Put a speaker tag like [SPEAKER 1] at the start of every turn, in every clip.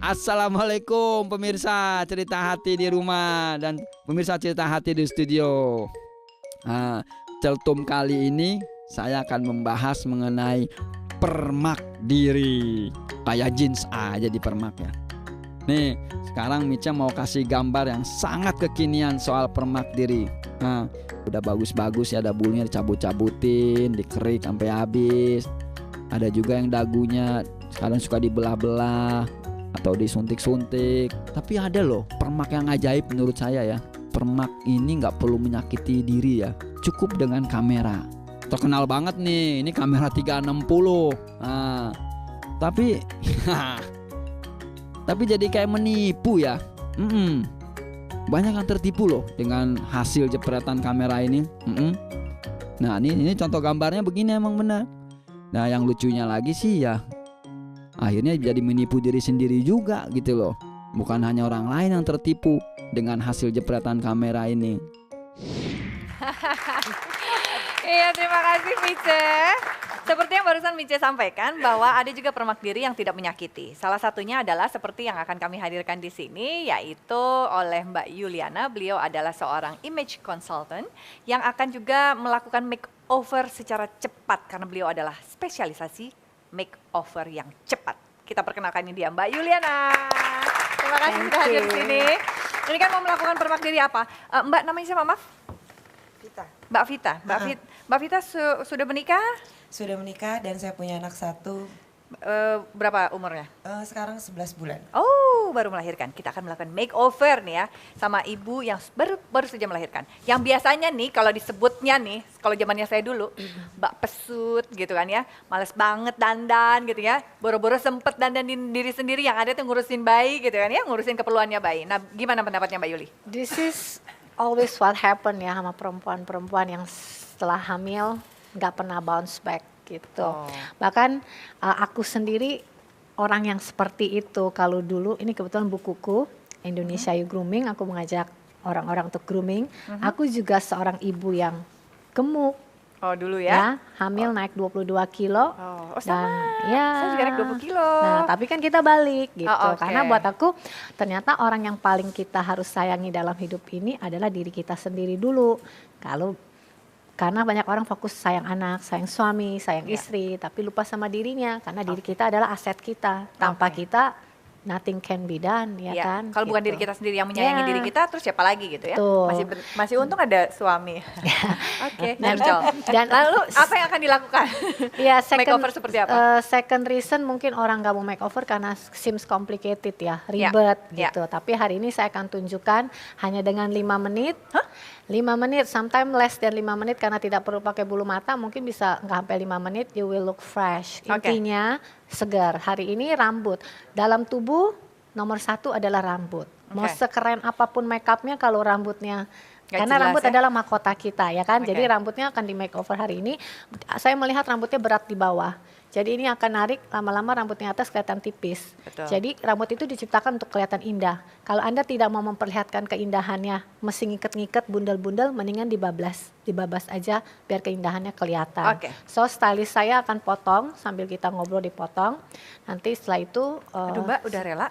[SPEAKER 1] Assalamualaikum pemirsa cerita hati di rumah dan pemirsa cerita hati di studio. Celtum kali ini saya akan membahas mengenai permak diri. Kayak jeans aja di permak ya. Nih sekarang Mica mau kasih gambar yang sangat kekinian soal permak diri. Udah bagus-bagus ya, ada bulunya dicabut-cabutin, dikerik sampai habis. Ada juga yang dagunya sekarang suka dibelah-belah atau disuntik-suntik. Tapi ada loh permak yang ajaib menurut saya ya. Permak ini gak perlu menyakiti diri ya, cukup dengan kamera. Terkenal banget nih, ini kamera 360. Tapi tapi jadi kayak menipu ya. Banyak yang tertipu loh dengan hasil jepretan kamera ini. Nah ini contoh gambarnya begini, emang benar. Nah yang lucunya lagi sih ya, akhirnya jadi menipu diri sendiri juga gitu loh. Bukan hanya orang lain yang tertipu dengan hasil jepretan kamera ini.
[SPEAKER 2] Iya, terima kasih Mice. Seperti yang barusan Mice sampaikan bahwa ada juga permak diri yang tidak menyakiti. Salah satunya adalah seperti yang akan kami hadirkan di sini, yaitu oleh Mbak Yuliana. Beliau adalah seorang image consultant yang akan juga melakukan makeover secara cepat karena beliau adalah spesialisasi makeover yang cepat. Kita perkenalkan ini dia, Mbak Yuliana. Terima kasih sudah hadir di sini. Ini kan mau melakukan permak diri apa? Mbak namanya siapa, maaf?
[SPEAKER 3] Vita.
[SPEAKER 2] Mbak Vita. Mbak Vita sudah menikah?
[SPEAKER 3] Sudah menikah dan saya punya anak satu.
[SPEAKER 2] Berapa umurnya?
[SPEAKER 3] Sekarang 11 bulan.
[SPEAKER 2] Oh, baru melahirkan. Kita akan melakukan makeover nih ya sama ibu yang baru saja melahirkan. Yang biasanya nih kalau disebutnya nih, kalau zamannya saya dulu, Mbak Pesut gitu kan ya, males banget dandan gitu ya, boro-boro sempet dandanin diri sendiri, yang ada tuh ngurusin bayi gitu kan ya, ngurusin keperluannya bayi. Nah, gimana pendapatnya Mbak Yuli?
[SPEAKER 4] This is always what happen ya sama perempuan-perempuan yang setelah hamil nggak pernah bounce back gitu. Bahkan aku sendiri orang yang seperti itu. Kalau dulu ini kebetulan bukuku Indonesia You Grooming, aku mengajak orang-orang untuk grooming. Aku juga seorang ibu yang gemuk.
[SPEAKER 2] Oh dulu ya?
[SPEAKER 4] Hamil naik 22 kilo.
[SPEAKER 2] Oh sama,
[SPEAKER 4] ya,
[SPEAKER 2] saya juga naik 20 kilo.
[SPEAKER 4] Nah tapi kan kita balik gitu.
[SPEAKER 2] Okay.
[SPEAKER 4] Karena buat aku ternyata orang yang paling kita harus sayangi dalam hidup ini adalah diri kita sendiri dulu. Karena banyak orang fokus sayang anak, sayang suami, sayang istri, tapi lupa sama dirinya. Karena diri kita adalah aset kita. Tanpa kita, nothing can be done, ya kan?
[SPEAKER 2] Kalau bukan diri kita sendiri yang menyayangi diri kita, terus siapa lagi gitu ya? Masih untung ada suami. Oke.
[SPEAKER 4] Dan
[SPEAKER 2] lalu apa yang akan dilakukan?
[SPEAKER 4] Ya,
[SPEAKER 2] makeover seperti apa?
[SPEAKER 4] Second reason mungkin orang nggak mau makeover karena seems complicated ya, ribet gitu. Tapi hari ini saya akan tunjukkan hanya dengan 5 menit. 5 menit, sometimes less than 5 menit karena tidak perlu pakai bulu mata, mungkin bisa nggak sampai 5 menit, you will look fresh. Intinya segar. Hari ini rambut. Dalam tubuh nomor 1 adalah rambut. Mau sekeren apapun makeupnya kalau rambutnya, karena rambut adalah mahkota kita ya kan. Jadi rambutnya akan di makeover hari ini. Saya melihat rambutnya berat di bawah. Jadi ini akan narik, lama-lama rambutnya atas kelihatan tipis. Jadi rambut itu diciptakan untuk kelihatan indah. Kalau Anda tidak mau memperlihatkan keindahannya, mesti ngiket-ngiket, bundel-bundel, mendingan dibabas aja biar keindahannya kelihatan. So stylist saya akan potong sambil kita ngobrol dipotong. Nanti setelah itu
[SPEAKER 2] aduh Mbak udah rela,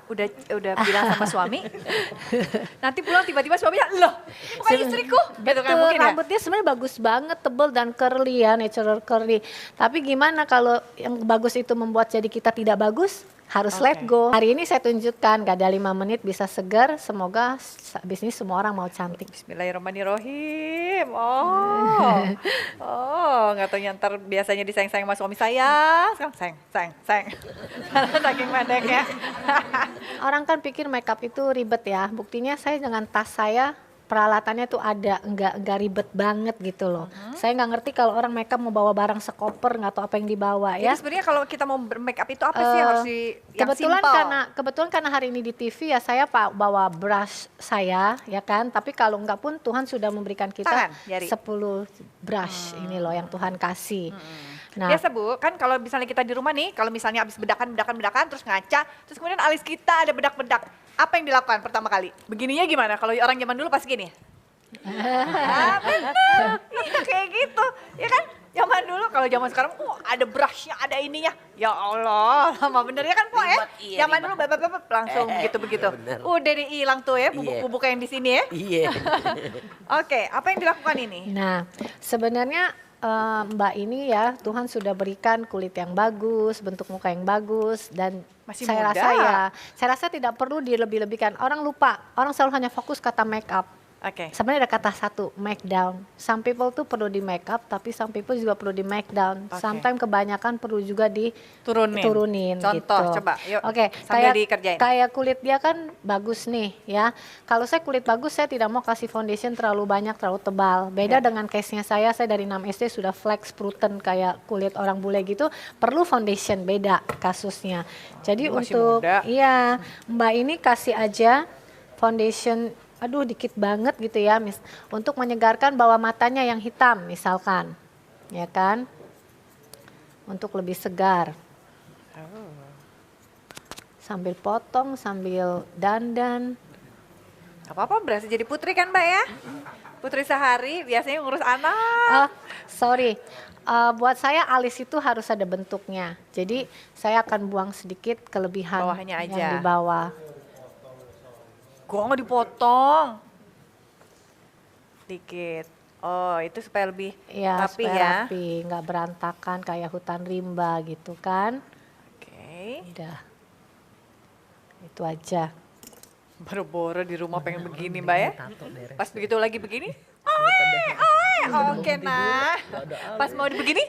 [SPEAKER 2] udah bilang sama suami. Nanti pulang tiba-tiba suaminya, loh bukan istriku.
[SPEAKER 4] Betul,
[SPEAKER 2] gitu kan, mungkin
[SPEAKER 4] rambutnya sebenarnya bagus banget, tebal dan curly ya, natural curly. Tapi gimana kalau yang bagus itu membuat jadi kita tidak bagus? Harus let go. Hari ini saya tunjukkan, gak ada 5 menit bisa segar. Semoga habis ini semua orang mau cantik.
[SPEAKER 2] Bismillahirrahmanirrahim. Nggak tahu ntar biasanya disayang-sayang sama suami saya. Sekarang sayang. Saking pendeknya.
[SPEAKER 4] Orang kan pikir makeup itu ribet ya. Buktinya saya dengan tas saya, peralatannya tuh ada, enggak ribet banget gitu loh. Saya nggak ngerti kalau orang makeup mau bawa barang sekoper, nggak tahu apa yang dibawa ya.
[SPEAKER 2] Jadi sebenarnya kalau kita mau makeup itu apa sih yang harus yang
[SPEAKER 4] kebetulan karena hari ini di TV ya saya bawa brush saya ya kan. Tapi kalau enggak pun Tuhan sudah memberikan kita 10 brush ini loh yang Tuhan kasih. Nah,
[SPEAKER 2] biasa Bu, kan kalau misalnya kita di rumah nih, kalau misalnya habis bedakan terus ngaca, terus kemudian alis kita ada bedak-bedak. Apa yang dilakukan pertama kali? Begininya gimana? Kalau orang zaman dulu pas gini? Bener, iya kayak gitu, ya kan? Zaman dulu, kalau zaman sekarang, ada brushnya, ada ininya. Ya Allah, lama bener ya kan Po ya?
[SPEAKER 5] Ribet, iya,
[SPEAKER 2] Zaman
[SPEAKER 5] ribet.
[SPEAKER 2] dulu langsung gitu-begitu.
[SPEAKER 5] bener.
[SPEAKER 2] Udah hilang tuh ya bubuk-bubuk yang di sini ya.
[SPEAKER 5] Iya.
[SPEAKER 2] Oke, apa yang dilakukan ini?
[SPEAKER 4] Nah, sebenarnya Mbak ini ya Tuhan sudah berikan kulit yang bagus, bentuk muka yang bagus dan
[SPEAKER 2] Masih
[SPEAKER 4] saya
[SPEAKER 2] muda.
[SPEAKER 4] rasa saya rasa tidak perlu dilebih-lebihkan. Orang lupa, orang selalu hanya fokus kata make up.
[SPEAKER 2] Oke.
[SPEAKER 4] Sebenarnya ada kata satu, make down. Some people tuh perlu di make up, tapi some people juga perlu di make down.
[SPEAKER 2] Oke.
[SPEAKER 4] Sometimes kebanyakan perlu juga diturunin
[SPEAKER 2] Contoh,
[SPEAKER 4] gitu.
[SPEAKER 2] coba, yuk.
[SPEAKER 4] Oke,
[SPEAKER 2] Sambil
[SPEAKER 4] kayak
[SPEAKER 2] dikerjain.
[SPEAKER 4] kayak kulit dia kan bagus nih ya. Kalau saya kulit bagus, saya tidak mau kasih foundation terlalu banyak, terlalu tebal. Beda
[SPEAKER 2] Ya.
[SPEAKER 4] dengan case-nya saya dari 6 SD sudah flex pruten kayak kulit orang bule gitu, perlu foundation, beda kasusnya. Jadi
[SPEAKER 2] Masih
[SPEAKER 4] untuk
[SPEAKER 2] muda.
[SPEAKER 4] iya, Mbak ini kasih aja foundation aduh dikit banget gitu ya, untuk menyegarkan bawah matanya yang hitam misalkan, ya kan, untuk lebih segar. Sambil potong, sambil dandan.
[SPEAKER 2] Gak apa-apa, berasa jadi putri kan Mbak ya? Putri sehari biasanya ngurus anak.
[SPEAKER 4] Sorry, buat saya alis itu harus ada bentuknya. Jadi saya akan buang sedikit kelebihan
[SPEAKER 2] Bawahnya aja.
[SPEAKER 4] yang di bawah.
[SPEAKER 2] Gua nggak dipotong. Dikit. Oh, itu supaya lebih
[SPEAKER 4] Ya,
[SPEAKER 2] rapi
[SPEAKER 4] supaya
[SPEAKER 2] ya.
[SPEAKER 4] rapi, nggak berantakan kayak hutan rimba gitu kan.
[SPEAKER 2] Oke.
[SPEAKER 4] Udah, itu aja.
[SPEAKER 2] Boro-boro di rumah pengen begini Mbak ya.
[SPEAKER 5] Tato beres.
[SPEAKER 2] Pas begitu lagi begini, oke nah. Pas mau begini,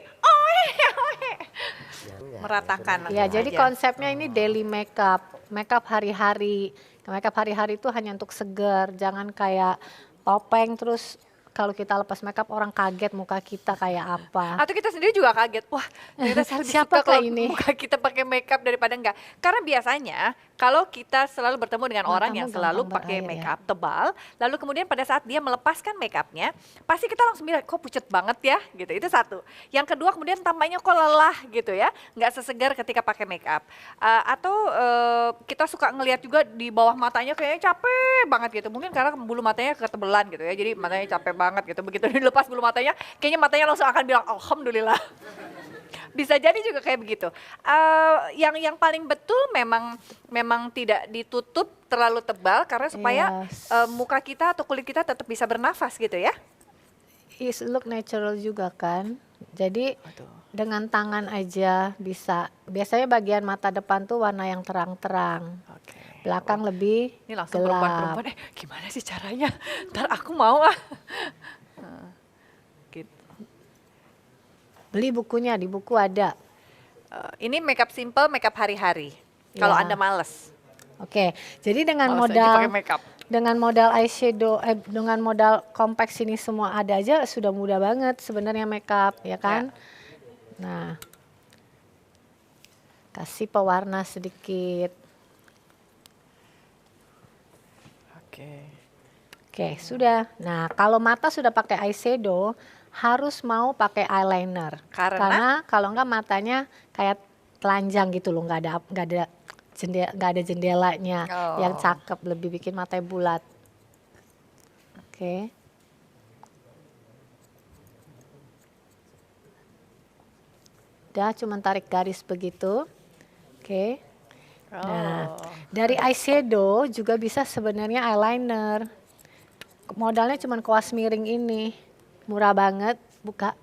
[SPEAKER 2] meratakan.
[SPEAKER 4] Ya,
[SPEAKER 2] langsung
[SPEAKER 4] jadi
[SPEAKER 2] aja.
[SPEAKER 4] konsepnya ini daily makeup, makeup hari-hari. Makeup hari-hari itu hanya untuk seger, jangan kayak topeng terus kalau kita lepas makeup orang kaget muka kita kayak apa.
[SPEAKER 2] Atau kita sendiri juga kaget, wah ternyata saya lebih
[SPEAKER 4] Siapa
[SPEAKER 2] suka kalau
[SPEAKER 4] kayak ini?
[SPEAKER 2] muka kita pakai makeup daripada enggak. Karena biasanya kalau kita selalu bertemu dengan orang
[SPEAKER 4] Matamu
[SPEAKER 2] yang selalu
[SPEAKER 4] gampang
[SPEAKER 2] pakai
[SPEAKER 4] berair ya.
[SPEAKER 2] makeup tebal, lalu kemudian pada saat dia melepaskan makeupnya, pasti kita langsung bilang, kok pucet banget ya, gitu. Itu satu. Yang kedua kemudian tampaknya kok lelah gitu ya, nggak sesegar ketika pakai makeup. Atau kita suka ngelihat juga di bawah matanya kayaknya capek banget gitu. Mungkin karena bulu matanya ketebelan gitu ya, jadi matanya capek banget gitu. Begitu dilepas bulu matanya, kayaknya matanya langsung akan bilang alhamdulillah. Bisa jadi juga kayak begitu. Yang paling betul memang tidak ditutup terlalu tebal karena supaya
[SPEAKER 4] Yes.
[SPEAKER 2] muka kita atau kulit kita tetap bisa bernafas gitu ya.
[SPEAKER 4] Is look natural juga kan. Jadi dengan tangan aja bisa. Biasanya bagian mata depan tuh warna yang terang-terang.
[SPEAKER 2] Oke.
[SPEAKER 4] Belakang lebih
[SPEAKER 2] Ini langsung
[SPEAKER 4] gelap.
[SPEAKER 2] perempuan-perempuan, gimana sih caranya? Ntar aku mau gitu.
[SPEAKER 4] Beli bukunya, di buku ada.
[SPEAKER 2] Ini makeup simple, makeup hari-hari. Kalau
[SPEAKER 4] Ya.
[SPEAKER 2] Anda males,
[SPEAKER 4] Oke, jadi dengan
[SPEAKER 2] males aja pakai
[SPEAKER 4] modal
[SPEAKER 2] makeup.
[SPEAKER 4] dengan modal eyeshadow, dengan modal kompleks ini semua ada aja sudah mudah banget sebenarnya makeup, ya kan? Nah, kasih pewarna sedikit.
[SPEAKER 2] Oke.
[SPEAKER 4] Oke, sudah. Nah, kalau mata sudah pakai eyeshadow, harus mau pakai eyeliner.
[SPEAKER 2] Karena?
[SPEAKER 4] Kalau enggak matanya kayak telanjang gitu loh, nggak ada jendelanya
[SPEAKER 2] Oh.
[SPEAKER 4] yang cakep, lebih bikin matanya bulat. Oke. Udah, cuman tarik garis begitu. Oke. Nah, dari eyeshadow juga bisa sebenarnya eyeliner. Modalnya cuman kuas miring ini, murah banget. Buka,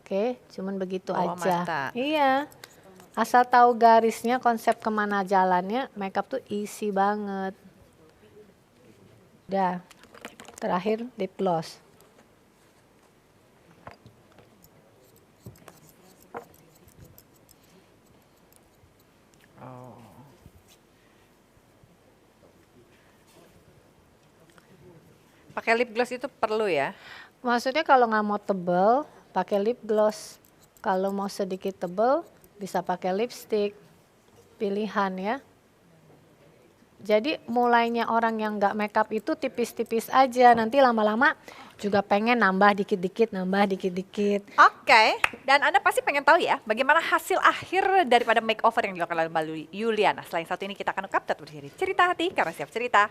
[SPEAKER 4] oke, cuman begitu
[SPEAKER 2] Bawah
[SPEAKER 4] aja.
[SPEAKER 2] mata.
[SPEAKER 4] Iya, asal tahu garisnya, konsep kemana jalannya, makeup tuh easy banget. Udah, terakhir lip gloss.
[SPEAKER 2] Pakai lip gloss itu perlu ya?
[SPEAKER 4] Maksudnya kalau nggak mau tebel, pakai lip gloss. Kalau mau sedikit tebel, bisa pakai lipstick. Pilihan ya. Jadi mulainya orang yang nggak makeup itu tipis-tipis aja. Nanti lama-lama juga pengen nambah dikit-dikit, nambah dikit-dikit.
[SPEAKER 2] Oke, dan Anda pasti pengen tahu ya bagaimana hasil akhir daripada makeover yang dilakukan oleh Mbak Yuliana. Selain satu ini kita akan ungkap tetap di cerita hati karena siap cerita.